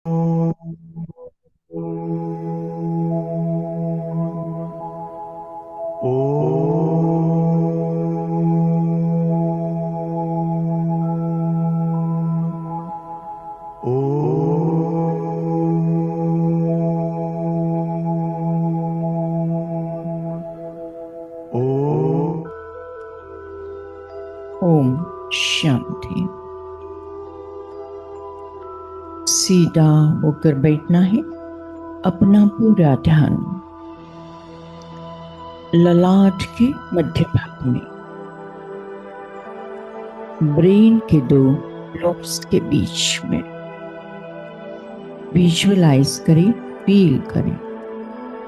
ओम शांति। सीधा होकर बैठना है। अपना पूरा ध्यान ललाट के मध्य भाग में, ब्रेन के दो लोब्स के बीच में विजुअलाइज करें, फील करें।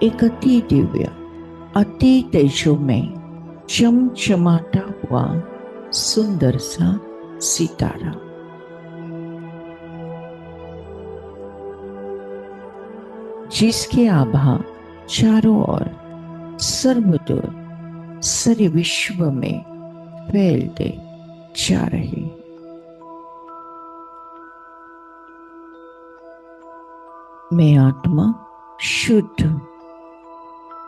एक अति दिव्य, अति तेजोमय, चमचमाता हुआ सुंदर सा सितारा, जिसके आभा चारों ओर सर्वदूर सारे विश्व में फैलते जा रहे। मैं आत्मा शुद्ध,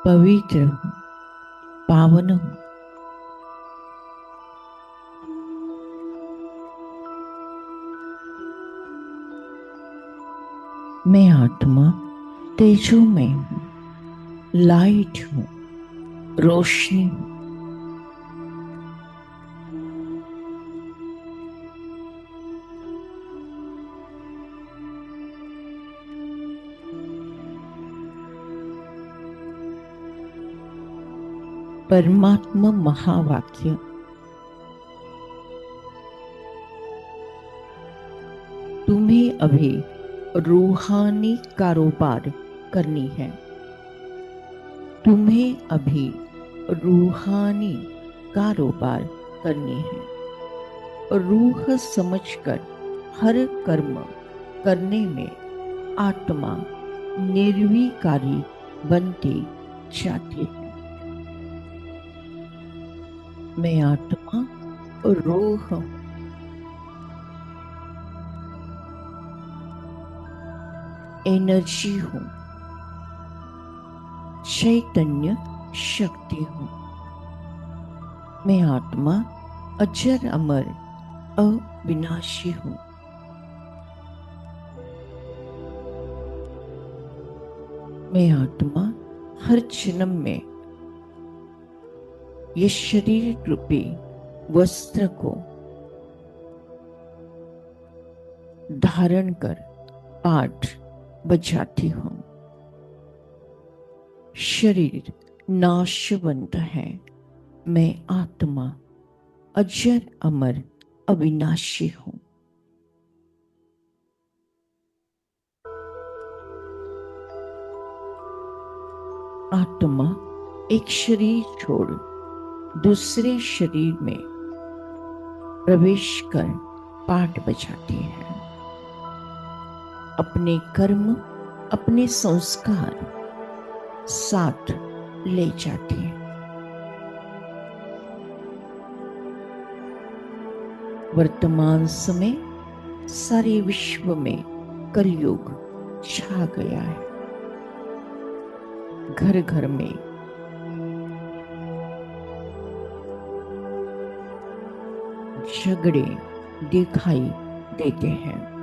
पवित्र हूं, पावन हूं। मैं आत्मा तेजोमय हूं, लाइट हूं, रोशनी हूं। परमात्मा महावाक्य तुम्हें अभी रूहानी कारोबार करनी है। तुम्हें अभी रूहानी कारोबार करनी है। रूह समझकर हर कर्म करने में आत्मा निर्विकारी बनती जाती है। मैं आत्मा और रूह हूं। एनर्जी हूं, चैतन्य शक्ति हूं। मैं आत्मा अजर अमर अविनाशी हूं। मैं आत्मा हर जन्म में ये शरीर रूपी वस्त्र को धारण कर पाठ बजाती हूं। शरीर नाशवंत है। मैं आत्मा अजर अमर अविनाशी हूं। आत्मा एक शरीर छोड़ दूसरे शरीर में प्रवेश कर पाठ बजाती है। अपने कर्म, अपने संस्कार साथ ले जाती है। वर्तमान समय सारे विश्व में कलयुग छा गया है। घर घर में झगड़े दिखाई देते हैं।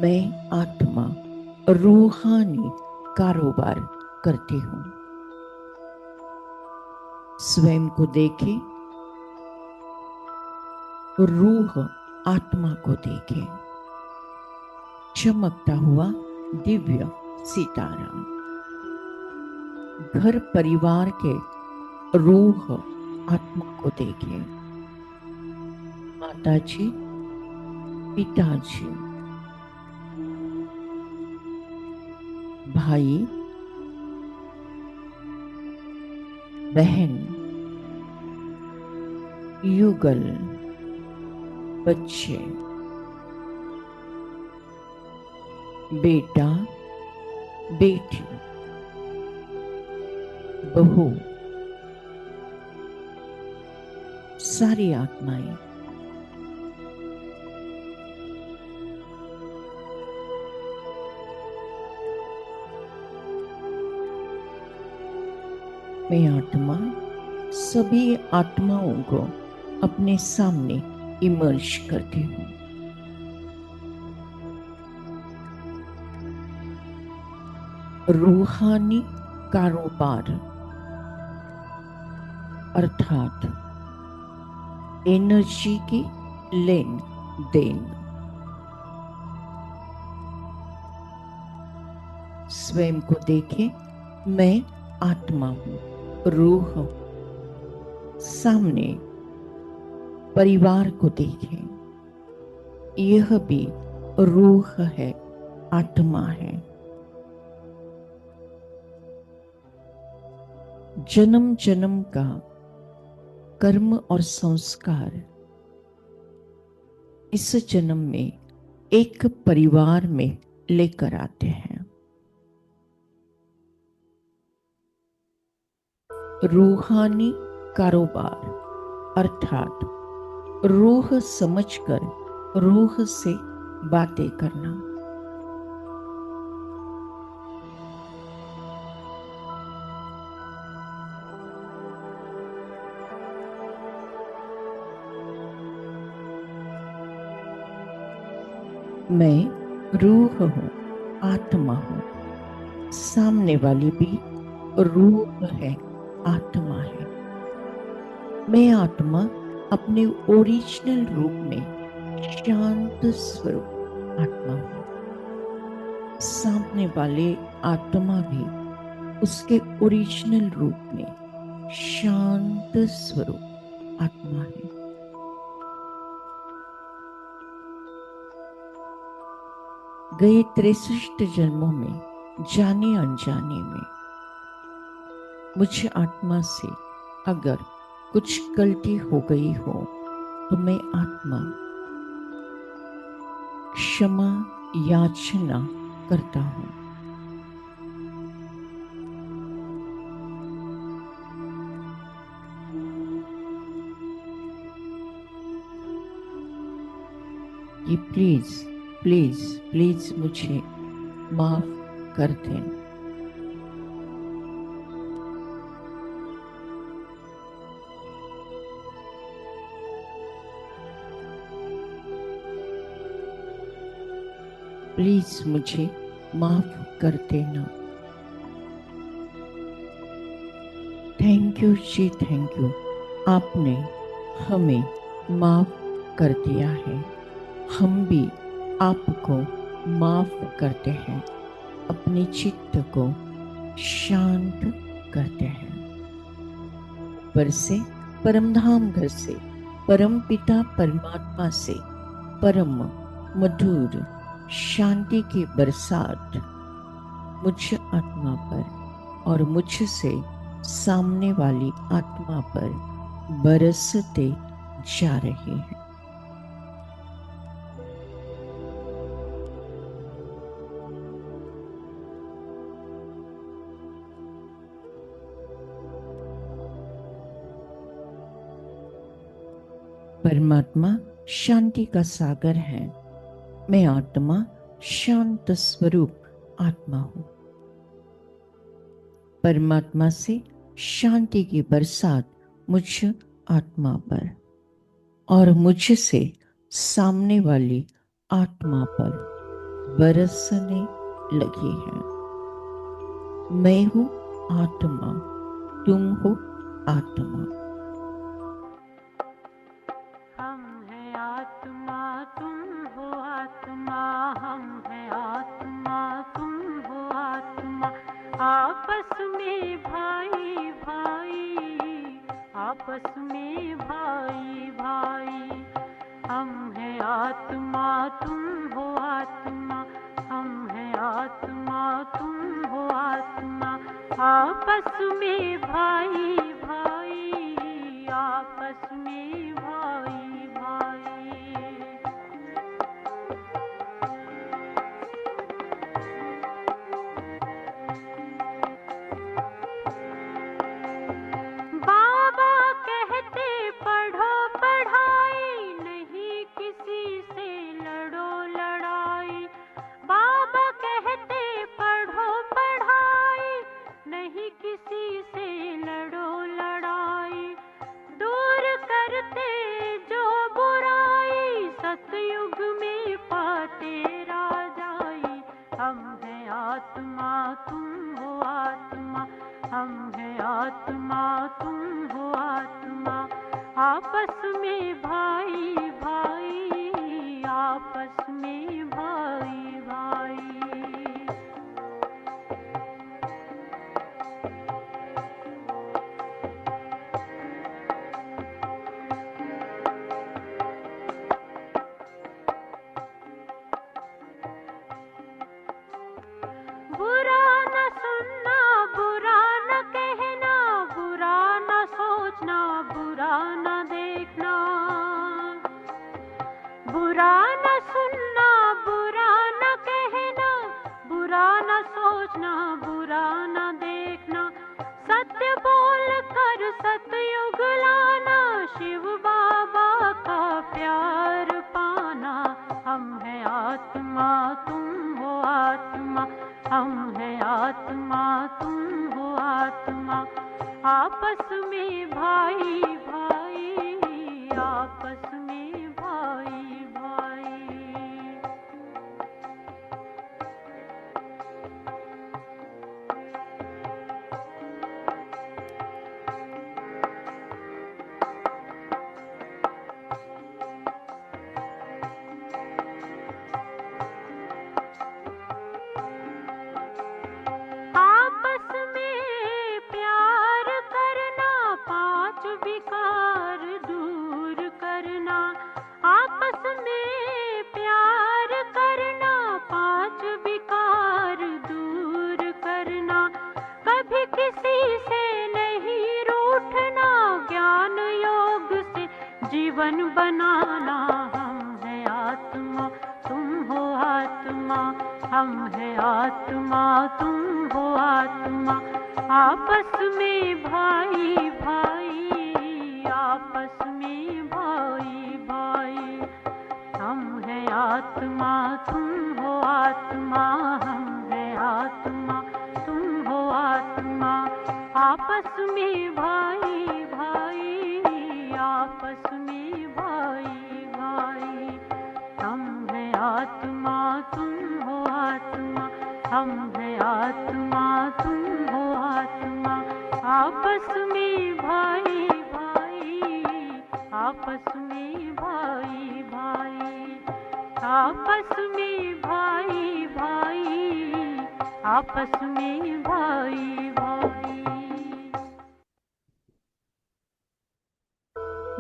मैं आत्मा रूहानी कारोबार करती हूं। स्वयं को देखे, रूह आत्मा को देखे। चमकता हुआ दिव्य सितारा घर परिवार के रूह आत्मा को देखे। माताजी, पिताजी, भाई, बहन, युगल, बच्चे, बेटा, बेटी, बहू, सारी आत्माएं मैं आत्मा सभी आत्माओं को अपने सामने इमर्ज करती हूँ। रूहानी कारोबार अर्थात एनर्जी की लेन देन। स्वयं को देखें, मैं आत्मा हूँ, रूह हूँ। सामने परिवार को देखें, यह भी रूह है, आत्मा है। जन्म जन्म का कर्म और संस्कार इस जन्म में एक परिवार में लेकर आते हैं। रूहानी कारोबार अर्थात रूह समझकर रूह से बातें करना। मैं रूह हूँ, आत्मा हूँ। सामने वाली भी रूह है, आत्मा है। मैं आत्मा अपने ओरिजिनल रूप में शांत स्वरूप आत्मा हूँ। सामने वाले आत्मा भी उसके ओरिजिनल रूप में शांत स्वरूप आत्मा है। गए 63 जन्मों में जाने अनजाने में मुझ आत्मा से अगर कुछ गलती हो गई हो तो मैं आत्मा क्षमा याचना करता हूँ। कि प्लीज प्लीज प्लीज मुझे माफ कर दें। प्लीज मुझे माफ कर देना। Thank you ji, thank you, आपने हमें माफ कर दिया है। हम भी आपको माफ करते हैं, अपने चित्त को शांत करते हैं। ऊपर से परमधाम घर से परम पिता परमात्मा से परम मधुर शांति की बरसात मुझ आत्मा पर और मुझसे सामने वाली आत्मा पर बरसते जा रही है। परमात्मा शांति का सागर है। मैं आत्मा शांत स्वरूप आत्मा हूं। परमात्मा से शांति की बरसात मुझ आत्मा पर और मुझसे सामने वाली आत्मा पर बरसने लगी है। मैं हूं आत्मा, तुम हो आत्मा। हम हैं आत्मा, तुम हो आत्मा। हम हैं आत्मा, तुम हो आत्मा। आपस में भाई भाई, आपस में भाई भाई। हम हैं आत्मा, तुम हो आत्मा। हम हैं आत्मा, तुम हो आत्मा। आपस में भाई भाई, आपस में भाई भाई। बाबा कहते पढ़ो पढ़ाई, नहीं किसी से लड़ो लड़ाई। बाबा कहते पढ़ो पढ़ाई, नहीं किसी से लड़ो तेरा जाई। हम हैं आत्मा तुम हो आत्मा, हम हैं आत्मा तुम हो आत्मा। आपस में भाई भाई, आपस में भाई भाई। बुरा न सुनना, बुरा न कहना, बुरा न सोचना, बुरा न देखना। बुरा न सुनना, बुरा न कहना, बुरा न सोचना, बुरा न देखना। सत्य बोल कर सतयुग लाना, शिव बाबा का प्यार पाना। हम हैं आत्मा तुम हो आत्मा, हम हैं आत्मा तुम हो आत्मा। आपस में भाई भाई, आपस में भाई भाई। आपस में प्यार करना, पांच विकार दूर करना। आपस में प्यार करना, पांच विकार दूर करना। कभी किसी से नहीं रूठना, ज्ञान योग से जीवन बनाना। हम हैं आत्मा तुम हो आत्मा, हम हैं आत्मा तुम हो आत्मा। आपस में भाई भाई, आपस में भाई भाई। हम हैं आत्मा तुम हो आत्मा, हम हैं आत्मा तुम हो आत्मा। आपस में भाई भाई, आपस में भाई भाई। हम हैं आत्मा तुम हो आत्मा, हम हैं आत्मा तुम हो आत्मा। आपस में भाई भाई, आपस में भाई भाई। आपस में भाई भाई, आपस में भाई भाई।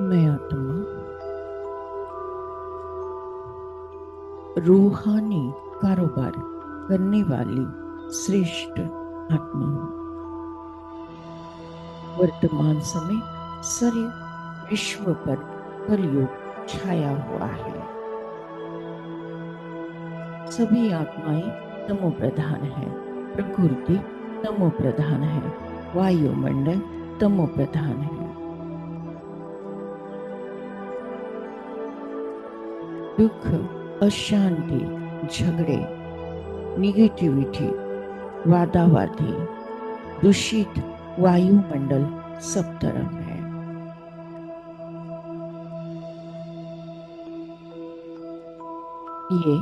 मैं आत्मा रूहानी कारोबार करने वाली श्रेष्ठ आत्मा हूँ। वर्तमान समय सारे विश्व पर कलयुग छाया हुआ है। सभी आत्माएं तमो प्रधान है, प्रकृति तमो प्रधान है, वायुमंडल तमो प्रधान है। दुख, अशांति, झगड़े, निगेटिविटी, वादावादी, दूषित वायुमंडल सब तरफ है। ये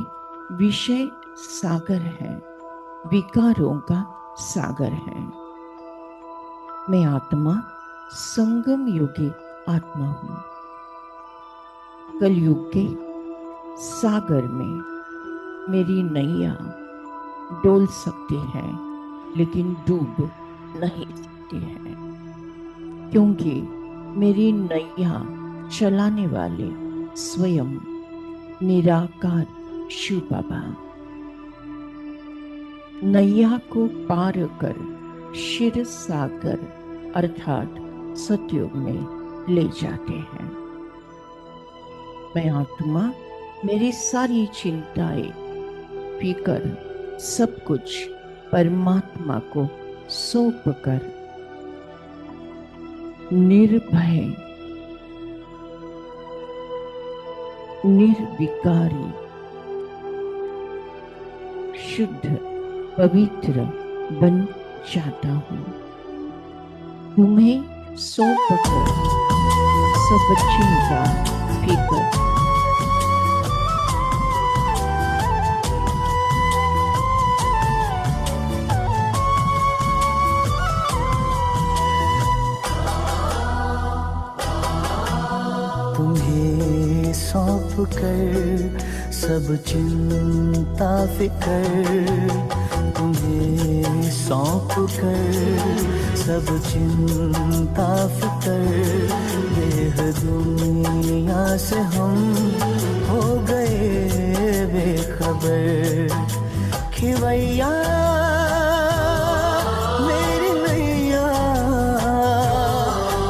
विषय सागर है, विकारों का सागर है। मैं आत्मा संगम युगी आत्मा हूं। कलयुग के सागर में मेरी नैया डोल सकती है, लेकिन डूब नहीं सकती है, क्योंकि मेरी नैया चलाने वाले स्वयं निराकार शिव बाबा नैया को पार कर क्षीर सागर अर्थात सतयुग में ले जाते हैं। मैं आत्मा मेरी सारी चिंताएं, फिकर, सब कुछ परमात्मा को सौंप कर निर्भय, निर्विकारी, शुद्ध, पवित्र बन जाता हूँ। तुम्हें सौंप कर सब चिंता, फिकर कर सब चिंता फिकर, तुम्हें सौंप कर सब चिंता फिकर, देह दुनिया से हम हो गए बेखबर। खिवैया मेरी नैया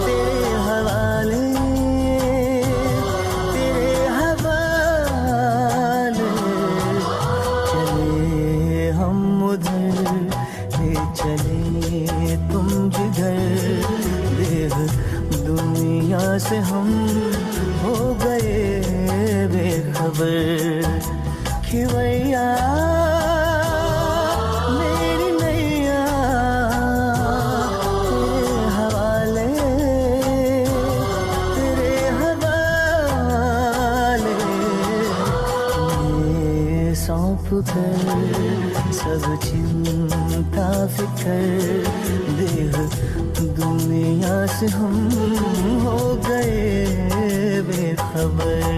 तेरे हवाले, तेरे हवाले, चले हम उधर ले चले तुम जिधर, देख दुनिया से हम हो गए बेखबर। खिवैया मेरी नैया तेरे हवाले, तेरे हवाले, ये सौंप कर सब चिंता फिकर, देह दुनिया से हम हो गए बेखबर।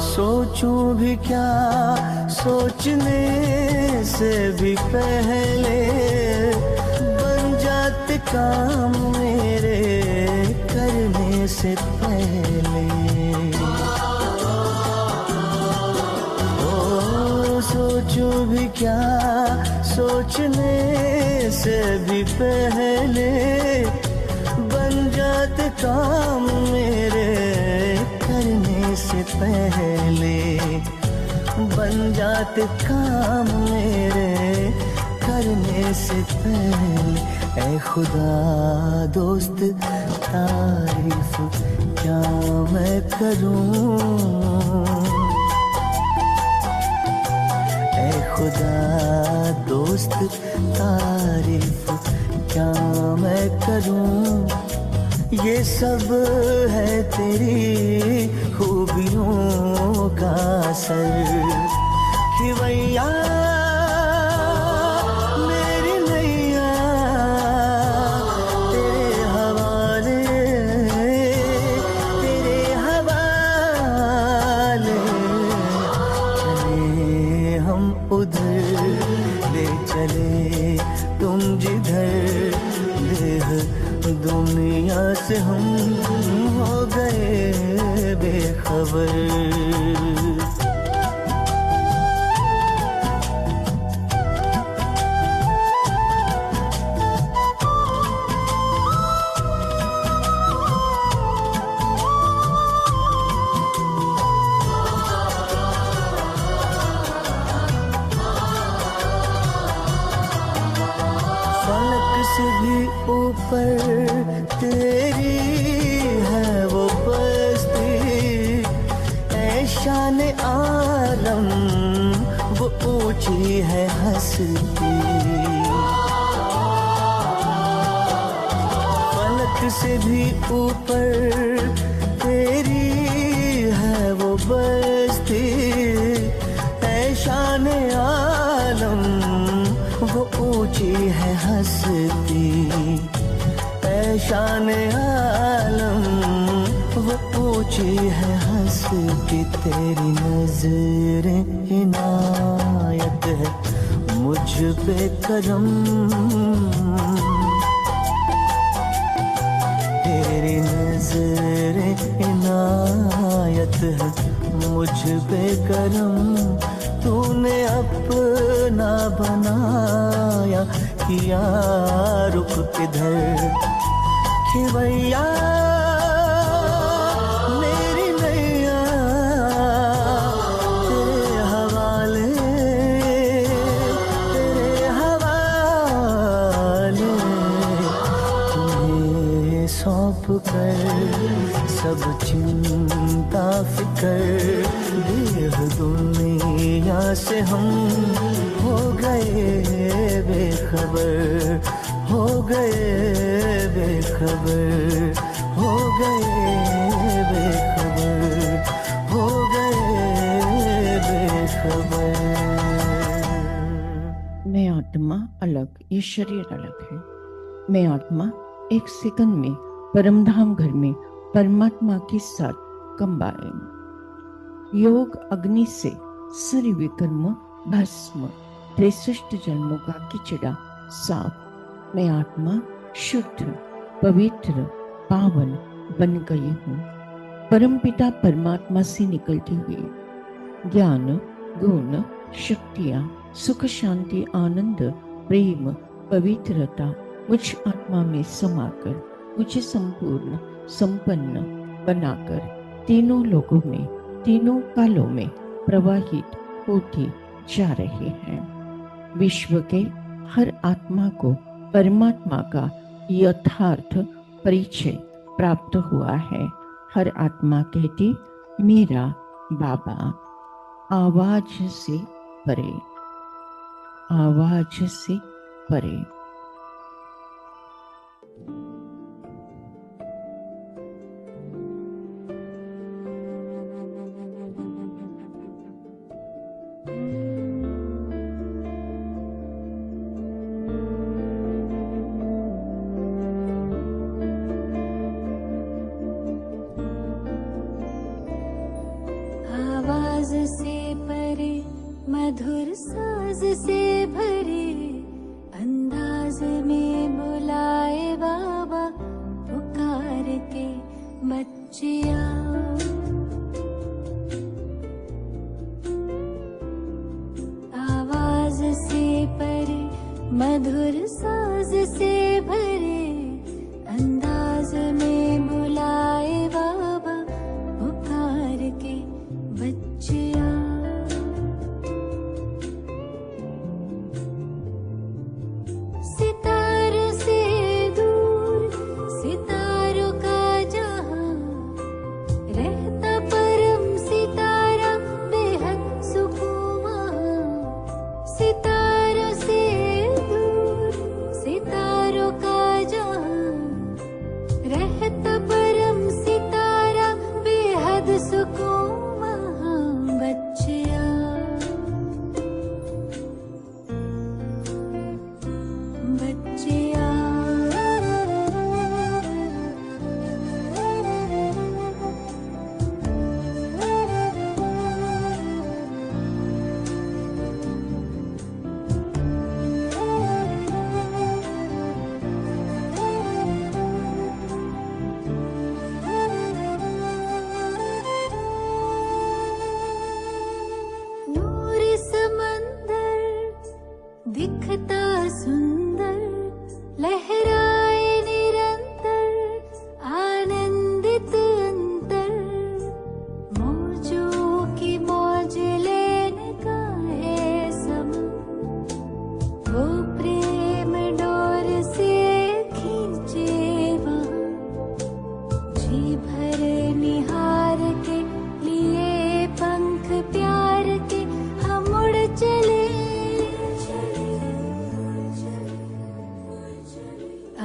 सोचूं भी क्या सोचने से भी पहले, बन जाते काम मेरे करने से पहले। ओ सोचूं भी क्या सोचने से भी पहले, बन जाते काम मेरे करने से पहले, बन जाते काम मेरे करने से पहले। ऐ खुदा दोस्त तारीफ क्या मैं करूं, ऐ खुदा दोस्त तारीफ क्या मैं करूं, ये सब है तेरी खूबियों का असर। खिवैया मेरी नैया तेरे हवाले, तेरे हवाले, चले हम उधर ले चले तुम जिधर, देह दुनिया से हम हो गए बेखबर। फलक से भी ऊपर तेरी है वो बस्ती, ऐ शान आलम वो ऊंची है हस्ती। फलक से भी ऊपर तेरी है वो बस्ती, ऐ शान आलम वो ऊंची है हस्ती, ऐ शान आलम वो ऊंची है हस्ती। तेरी नज़रें इनायत है मुझ पे करम, तेरी नज़रें इनायत है मुझ पे करम। तूने अपना बनाया किया रुख इधर। खिवैया मेरी नैया तेरे हवाले, तेरे हवाले, तुम्हें सौंप कर सब चिंता फिकर देह दुनिया से हम हो गए बेखबर, हो गए बेखबर, हो गए बेखबर, हो गए बेखबर। मैं आत्मा अलग, ये शरीर अलग है। मैं आत्मा एक सेकंड में परमधाम घर में परमात्मा के साथ कंबाइन। योग अग्नि से सारे विकर्म भस्म, 63 जन्मों का किचड़ा साफ। मैं आत्मा शुद्ध पवित्र पावन बन गई हूँ। परमपिता परमात्मा से निकलती हुई ज्ञान गुण शक्तियाँ सुख शांति आनंद प्रेम पवित्रता मुझ आत्मा में समाकर मुझे संपूर्ण संपन्न बनाकर तीनों लोकों में तीनों कालों में प्रवाहित होते जा रहे हैं। विश्व के हर आत्मा को परमात्मा का यथार्थ परिचय प्राप्त हुआ है। हर आत्मा कहती मेरा बाबा। आवाज से परे, आवाज से परे। आवाज से परे मधुर साज से भरे अंदाज में बुलाए बाबा पुकार के बच्चिया। आवाज से परे मधुर साज से भरे अंदाज में बुलाए बाबा पुकार के बच्चिया। सितारों से दूर सितारों का जहां रहता परम सितारा बेहद सुकून वहां। सितारों से दूर सितारों का जहां रहता परम सितारा बेहद सुकून वहां। बच्चिया बच्चिया नूर समंदर दिखता सुंदर लहराए निरंतर आनंदित अंतर। मौजों की मौज लेने का है समय वो प्रेम डोर से खींचे वहाँ। जी भर निहार के लिए पंख प्यार के हम उड़ चले।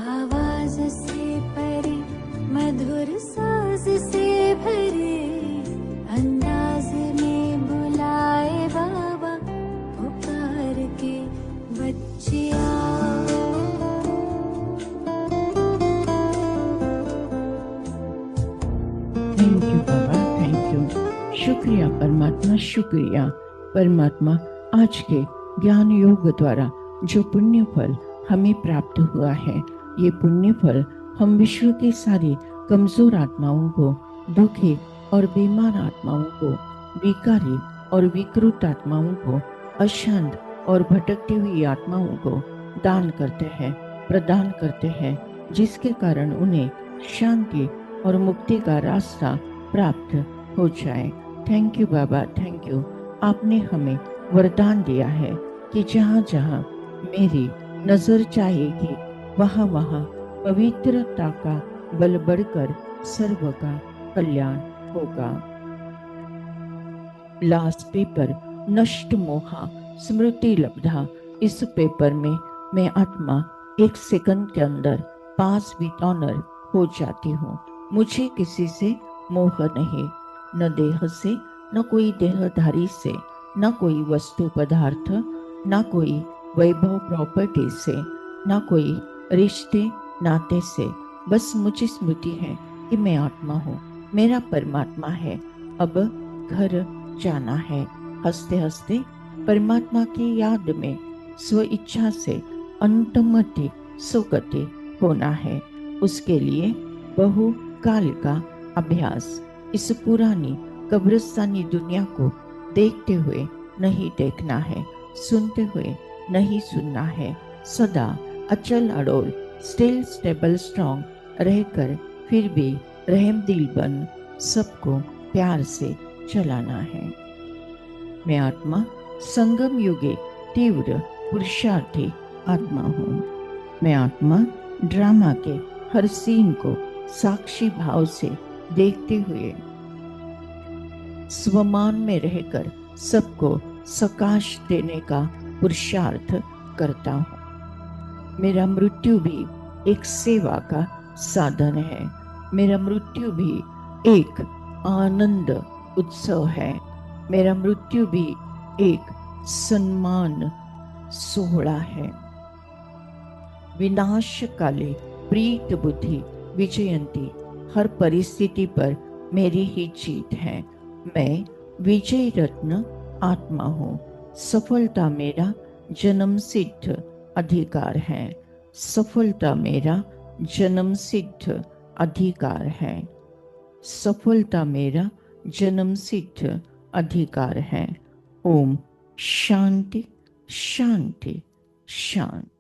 आवाज से परे मधुर साज से भरे अंदाज में बुलाए बाबा पुकार के बच्चिया। Thank you Baba, thank you. शुक्रिया परमात्मा, शुक्रिया परमात्मा। आज के ज्ञान योग द्वारा जो पुण्य फल हमें प्राप्त हुआ है, ये पुण्य फल हम विश्व के सारे कमजोर आत्माओं को, दुखी और बीमार आत्माओं को, विकारी और विकृत आत्माओं को, अशांत और भटकती हुई आत्माओं को दान करते हैं, प्रदान करते हैं, जिसके कारण उन्हें शांति और मुक्ति का रास्ता प्राप्त हो जाए। Thank you Baba, thank you. आपने हमें वरदान दिया है कि जहाँ जहाँ मेरी नजर जाएगी वहाँ वहाँ पवित्रता का बल बढ़कर सर्व का कल्याण होगा। लास्ट पेपर, नष्ट मोहा स्मृति लब्धा। इस पेपर में मैं आत्मा 1 सेकंड के अंदर पास विथ ऑनर हो जाती हूँ। मुझे किसी से मोह नहीं, न देह से, न कोई देहधारी से, न कोई वस्तु पदार्थ, न कोई वैभव प्रॉपर्टी से, न कोई रिश्ते नाते से। बस मुझे स्मृति है कि मैं आत्मा हूँ, मेरा परमात्मा है, अब घर जाना है। हंसते हंसते परमात्मा की याद में स्व इच्छा से अंतमति सुगति होना है। उसके लिए बहुकाल का अभ्यास। इस पुरानी कब्रिस्तानी दुनिया को देखते हुए नहीं देखना है, सुनते हुए नहीं सुनना है। सदा अचल अड़ोल, स्टिल स्टेबल स्ट्रॉन्ग रहकर फिर भी रहम दिल बन सबको प्यार से चलाना है। मैं आत्मा संगम युगे तीव्र पुरुषार्थी आत्मा हूँ। मैं आत्मा ड्रामा के हर सीन को साक्षी भाव से देखते हुए स्वमान में रहकर सबको सकाश देने का पुरुषार्थ करता हूँ। मेरा मृत्यु भी एक सेवा का साधन है। मेरा मृत्यु भी एक आनंद उत्सव है। मेरा मृत्यु भी एक सम्मान सोहड़ा है। विनाश काले प्रीत बुद्धि विजयंती। हर परिस्थिति पर मेरी ही जीत है। मैं विजय रत्न आत्मा हूँ। सफलता मेरा जन्म सिद्ध अधिकार है। सफलता मेरा जन्म सिद्ध अधिकार है। सफलता मेरा जन्म सिद्ध अधिकार है। ओम शांति शांति शांति।